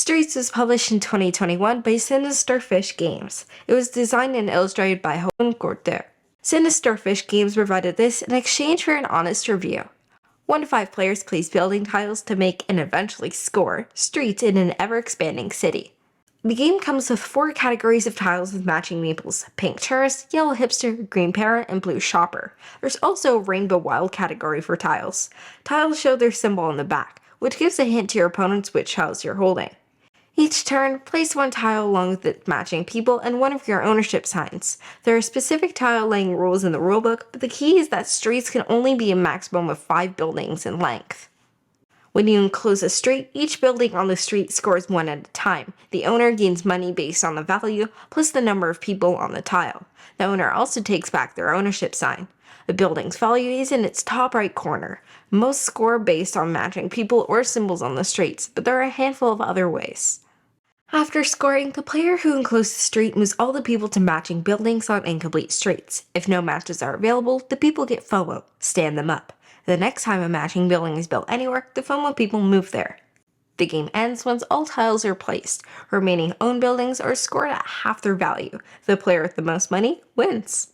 Streets was published in 2021 by Sinister Fish Games. It was designed and illustrated by Juan Cortez. Sinister Fish Games provided this in exchange for an honest review. 1 to 5 players place building tiles to make and eventually score streets in an ever-expanding city. The game comes with 4 categories of tiles with matching meeples: pink tourist, yellow hipster, green parrot, and blue shopper. There's also a rainbow wild category for tiles. Tiles show their symbol on the back, which gives a hint to your opponents which tiles you're holding. Each turn, place 1 tile along with its matching people and one of your ownership signs. There are specific tile laying rules in the rulebook, but the key is that streets can only be a maximum of 5 buildings in length. When you enclose a street, each building on the street scores 1 at a time. The owner gains money based on the value, plus the number of people on the tile. The owner also takes back their ownership sign. The building's value is in its top right corner. Most score based on matching people or symbols on the streets, but there are a handful of other ways. After scoring, the player who enclosed the street moves all the people to matching buildings on incomplete streets. If no matches are available, the people get FOMO, stand them up. The next time a matching building is built anywhere, the FOMO people move there. The game ends once all tiles are placed. Remaining owned buildings are scored at half their value. The player with the most money wins.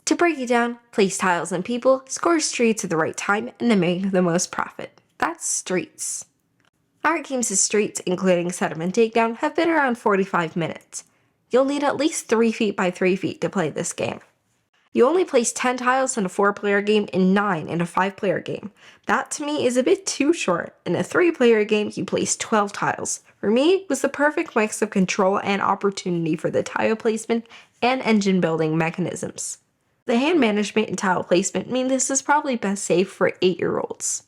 To break it down, place tiles and people, score streets at the right time, and then make the most profit. That's Streets. Our games of Streets, including Setup and Takedown, have been around 45 minutes. You'll need at least 3 feet by 3 feet to play this game. You only place 10 tiles in a 4-player game and 9 in a 5-player game. That to me is a bit too short. In a 3-player game, you place 12 tiles. For me, it was the perfect mix of control and opportunity for the tile placement and engine building mechanisms. The hand management and tile placement mean this is probably best saved for 8-year-olds.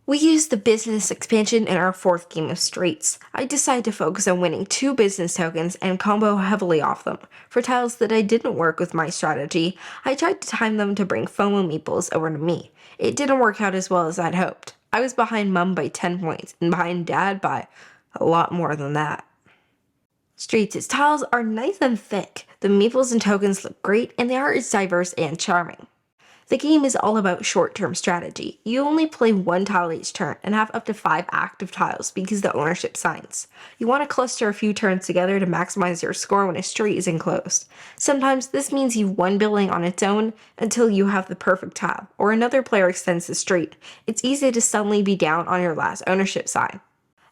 We used the business expansion in our 4th game of Streets. I decided to focus on winning 2 business tokens and combo heavily off them. For tiles that I didn't work with my strategy, I tried to time them to bring FOMO meeples over to me. It didn't work out as well as I'd hoped. I was behind Mum by 10 points and behind Dad by a lot more than that. Streets' tiles are nice and thick. The meeples and tokens look great and the art is diverse and charming. The game is all about short-term strategy. You only play 1 tile each turn and have up to 5 active tiles because the ownership signs. You want to cluster a few turns together to maximize your score when a street is enclosed. Sometimes this means you've 1 building on its own until you have the perfect tile, or another player extends the street. It's easy to suddenly be down on your last ownership sign.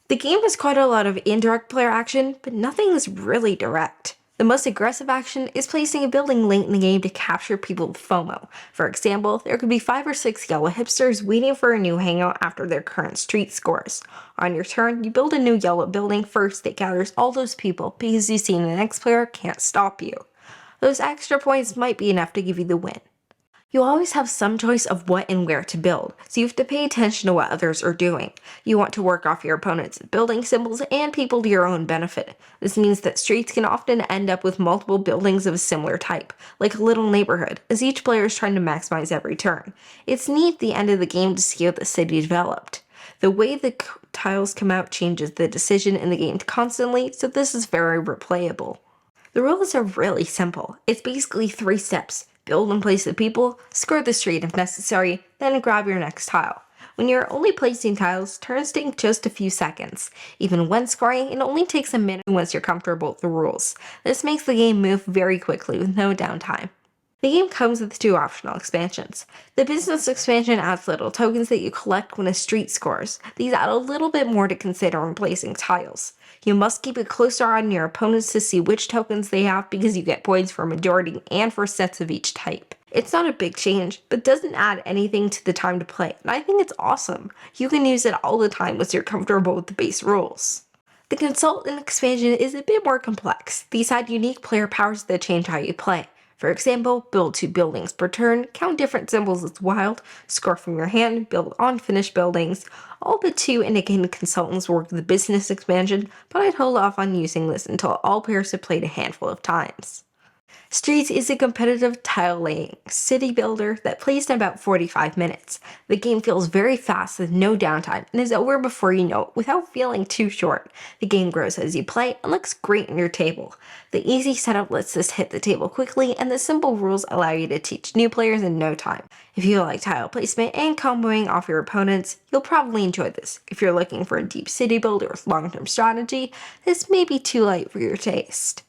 The game has quite a lot of indirect player action, but nothing is really direct. The most aggressive action is placing a building late in the game to capture people with FOMO. For example, there could be 5 or 6 yellow hipsters waiting for a new hangout after their current street scores. On your turn, you build a new yellow building first that gathers all those people because you see the next player can't stop you. Those extra points might be enough to give you the win. You always have some choice of what and where to build, so you have to pay attention to what others are doing. You want to work off your opponent's building symbols and people to your own benefit. This means that streets can often end up with multiple buildings of a similar type, like a little neighborhood, as each player is trying to maximize every turn. It's neat at the end of the game to see how the city developed. The way the tiles come out changes the decision in the game constantly, so this is very replayable. The rules are really simple. It's basically 3 steps. Build and place the people, score the street if necessary, then grab your next tile. When you're only placing tiles, turns take just a few seconds. Even when scoring, it only takes a minute once you're comfortable with the rules. This makes the game move very quickly with no downtime. The game comes with 2 optional expansions. The business expansion adds little tokens that you collect when a street scores. These add a little bit more to consider when placing tiles. You must keep a closer eye on your opponents to see which tokens they have because you get points for majority and for sets of each type. It's not a big change, but doesn't add anything to the time to play, and I think it's awesome. You can use it all the time once you're comfortable with the base rules. The Consultant expansion is a bit more complex. These add unique player powers that change how you play. For example, build 2 buildings per turn, count different symbols as wild, score from your hand, build unfinished buildings. All but 2 indicated consultants work the business expansion, but I'd hold off on using this until all players have played a handful of times. Streets is a competitive tile-laying city builder that plays in about 45 minutes. The game feels very fast with no downtime and is over before you know it without feeling too short. The game grows as you play and looks great on your table. The easy setup lets us hit the table quickly, and the simple rules allow you to teach new players in no time. If you like tile placement and comboing off your opponents, you'll probably enjoy this. If you're looking for a deep city builder with long-term strategy, this may be too light for your taste.